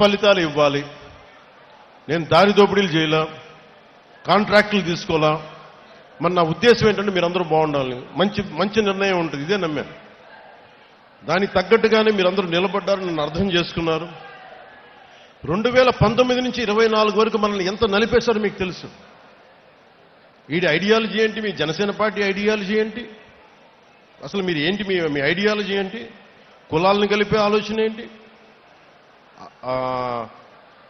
సత్ఫలితాలు ఇవ్వాలి, నేను దారి దోపిడీలు చేయలా, కాంట్రాక్టులు తీసుకోవాలా. మరి నా ఉద్దేశం ఏంటంటే మీరందరూ బాగుండాలి, మంచి నిర్ణయం ఉంటుంది, ఇదే నమ్మాను. దానికి తగ్గట్టుగానే మీరందరూ నిలబడ్డారు, నన్ను అర్థం చేసుకున్నారు. 2019 నుంచి 24 వరకు మనల్ని ఎంత నలిపేశారో మీకు తెలుసు. వీడి ఐడియాలజీ ఏంటి, మీ జనసేన పార్టీ ఐడియాలజీ ఏంటి, అసలు మీరు ఏంటి, మీ ఐడియాలజీ ఏంటి, కులాలను కలిపే ఆలోచన ఏంటి,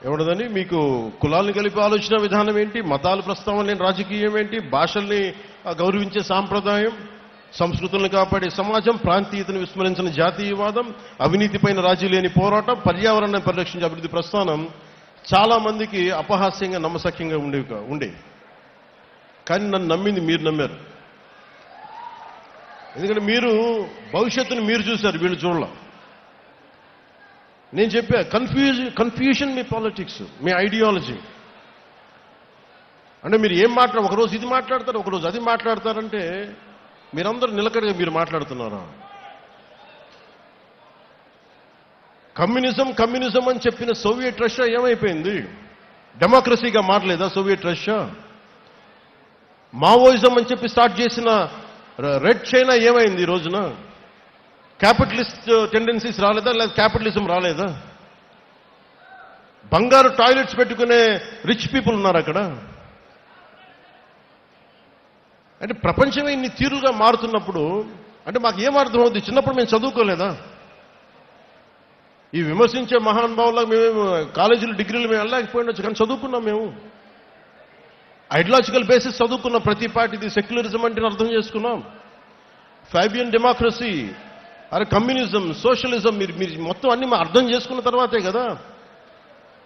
ఏమన్నదని మీకు కులాలను కలిపే ఆలోచన విధానం ఏంటి, మతాలు ప్రస్తావన లేని రాజకీయం ఏంటి, భాషల్ని గౌరవించే సాంప్రదాయం, సంస్కృతులను కాపాడే సమాజం, ప్రాంతీయతను విస్మరించిన జాతీయవాదం, అవినీతిపైన రాజీ లేని పోరాటం, పర్యావరణాన్ని పరిరక్షించే అభివృద్ధి ప్రస్థానం చాలా మందికి అపహాస్యంగా నమ్మశక్యంగా ఉండేవి. కానీ నన్ను నమ్మింది మీరు నమ్మారు. ఎందుకంటే మీరు భవిష్యత్తును మీరు చూశారు, వీళ్ళు చూడాల. నేను చెప్పా కన్ఫ్యూజన్ మీ పాలిటిక్స్, మీ ఐడియాలజీ. అంటే మీరు ఏం ఒకరోజు ఇది మాట్లాడతారు, ఒకరోజు అది మాట్లాడతారంటే మీరందరూ నిలకడగా మీరు మాట్లాడుతున్నారా? కమ్యూనిజం అని చెప్పిన సోవియట్ రష్యా ఏమైపోయింది? డెమోక్రసీగా మారలేదా సోవియట్ రష్యా? మావోయిజం అని చెప్పి స్టార్ట్ చేసిన రెడ్ చైనా ఏమైంది ఈ రోజున? క్యాపిటలిస్ట్ టెండెన్సీస్ రాలేదా, లేదా క్యాపిటలిజం రాలేదా? బంగారు టాయిలెట్స్ పెట్టుకునే రిచ్ పీపుల్ ఉన్నారు అక్కడ. అంటే ప్రపంచమే ఇన్ని తీరుగా మారుతున్నప్పుడు అంటే మాకు ఏం అర్థమవుతుంది? చిన్నప్పుడు మేము చదువుకోలేదా? ఈ విమర్శించే మహానుభావులకు మేము కాలేజీలు డిగ్రీలు మేము వెళ్ళలేకపోయినచ్చు, కానీ చదువుకున్నాం. మేము ఐడియాలజికల్ బేసిస్ చదువుకున్నాం. ప్రతి పార్టీది సెక్యులరిజం అంటే అర్థం చేసుకున్నాం. ఫాబియన్ డెమోక్రసీ, అరే కమ్యూనిజం, సోషలిజం, మీరు మొత్తం అన్ని అర్థం చేసుకున్న తర్వాతే కదా.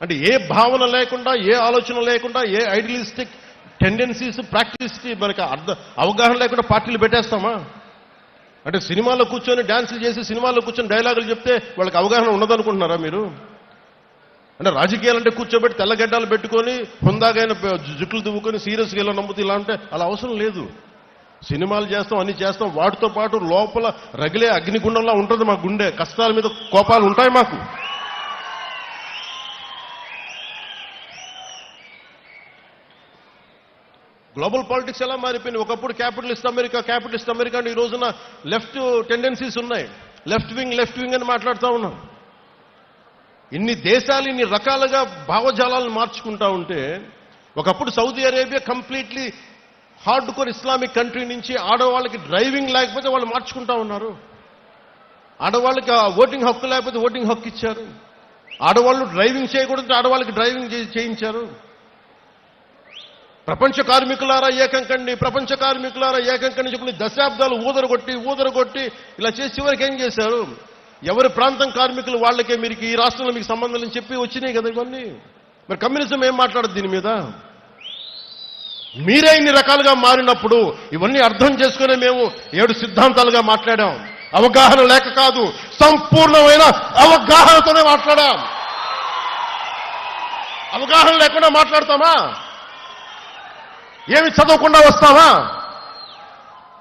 అంటే ఏ భావన లేకుండా, ఏ ఆలోచన లేకుండా, ఏ ఐడియలిస్టిక్ టెండెన్సీస్ ప్రాక్టీస్ మనకి అవగాహన లేకుండా పార్టీలు పెట్టేస్తామా? అంటే సినిమాలో కూర్చొని డాన్సులు చేసి, సినిమాలో కూర్చొని డైలాగులు చెప్తే వాళ్ళకి అవగాహన ఉండదనుకుంటున్నారా మీరు? అంటే రాజకీయాలంటే కూర్చోబెట్టి తెల్లగడ్డలు పెట్టుకొని హుందాగైన జుట్లు దువ్వుకొని సీరియస్గా ఇలా నమ్ముతూ ఇలా అంటే అలా అవసరం లేదు. సినిమాలు చేస్తాం, అన్ని చేస్తాం, వాటితో పాటు లోపల రగిలే అగ్నిగుండంలా ఉంటుంది మా గుండె. కష్టాల మీద కోపాలు ఉంటాయి మాకు. గ్లోబల్ పాలిటిక్స్ ఎలా మారిపోయింది? ఒకప్పుడు క్యాపిటలిస్ట్ అమెరికా అంటే ఈ రోజున లెఫ్ట్ టెండెన్సీస్ ఉన్నాయి. లెఫ్ట్ వింగ్ అని మాట్లాడుతూ ఉన్నాం. ఇన్ని దేశాలు ఇన్ని రకాలుగా భావజాలాలను మార్చుకుంటా ఉంటే, ఒకప్పుడు Saudi Arabia completely hard core Islamic country నుంచి ఆడవాళ్ళకి డ్రైవింగ్ లేకపోతే వాళ్ళు మార్చుకుంటా ఉన్నారు. ఆడవాళ్ళకి ఓటింగ్ హక్కు లేకపోతే ఓటింగ్ హక్కు ఇచ్చారు. ఆడవాళ్ళు డ్రైవింగ్ చేయకూడదు, ఆడవాళ్ళకి డ్రైవింగ్ చేయించారు. ప్రపంచ కార్మికులారా ఏకంకండి చెప్పి దశాబ్దాలు ఊదరగొట్టి ఇలా చేసి చివరికి ఏం చేశారు? ఎవరి ప్రాంతం కార్మికులు వాళ్ళకే మీరు ఈ రాష్ట్రంలో మీకు సంబంధం అని చెప్పి వచ్చినాయి కదా ఇవన్నీ. మరి కమ్యూనిజం ఏం మాట్లాడదు దీని మీద? మీరే ఇన్ని రకాలుగా మారినప్పుడు ఇవన్నీ అర్థం చేసుకునే మేము 7 సిద్ధాంతాలుగా మాట్లాడాం. అవగాహన లేక కాదు, సంపూర్ణమైన అవగాహనతోనే మాట్లాడాం. అవగాహన లేకుండా మాట్లాడతామా? ఏమి చదవకుండా వస్తామా?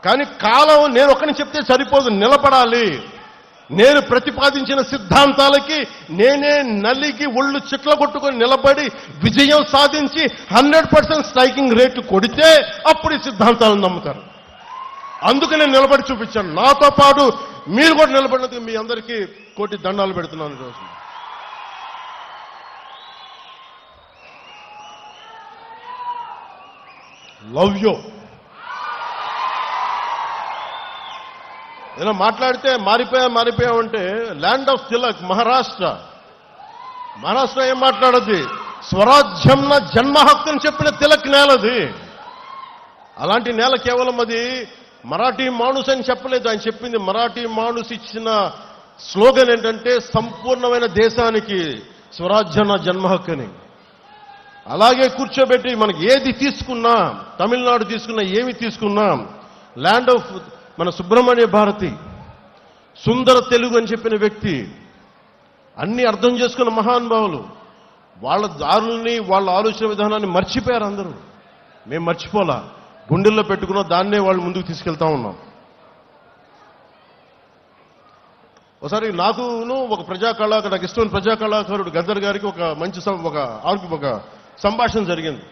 కానీ కాలం నేను ఒక్కని చెప్తే సరిపోదు, నిలబడాలి. నేను ప్రతిపాదించిన సిద్ధాంతాలకి నేనే నలిగి ఒళ్ళు చిట్ల కొట్టుకొని నిలబడి విజయం సాధించి 100% స్ట్రైకింగ్ రేటు కొడితే అప్పుడు ఈ సిద్ధాంతాలను నమ్ముతారు. అందుకు నేను నిలబడి చూపించాను. నాతో పాటు మీరు కూడా నిలబడినందుకు మీ అందరికీ కోటి దండాలు పెడుతున్నాను ఈరోజు. Love you. ఏదైనా మాట్లాడితే మారిపోయామంటే ల్యాండ్ ఆఫ్ తిలక్ మహారాష్ట్ర ఏం మాట్లాడద్ది? స్వరాజ్యం నా జన్మ హక్కు అని చెప్పిన తిలక్ నేలది. అలాంటి నేల కేవలం అది మరాఠీ మానుస్ అని చెప్పలేదు. ఆయన చెప్పింది మరాఠీ మానుస్ ఇచ్చిన స్లోగన్ ఏంటంటే సంపూర్ణమైన దేశానికి స్వరాజ్యం నా జన్మ హక్కు అని. అలాగే కూర్చోబెట్టి మనకి ఏది తీసుకున్నా, తమిళనాడు తీసుకున్నా, ఏమి తీసుకున్నా, ల్యాండ్ ఆఫ్ మన సుబ్రహ్మణ్య భారతి, సుందర తెలుగు అని చెప్పిన వ్యక్తి, అన్ని అర్థం చేసుకున్న మహానుభావులు వాళ్ళ దారుల్ని, వాళ్ళ ఆలోచన విధానాన్ని మర్చిపోయారు అందరూ. మేము మర్చిపోలా, గుండెల్లో పెట్టుకున్న దాన్నే వాళ్ళు ముందుకు తీసుకెళ్తా ఉన్నాం. ఒకసారి నాకును ఒక నాకు ఇష్టమైన ప్రజా కళాకారుడు గద్దర్ గారికి ఒక మంచి ఒక సంభాషణ జరిగింది.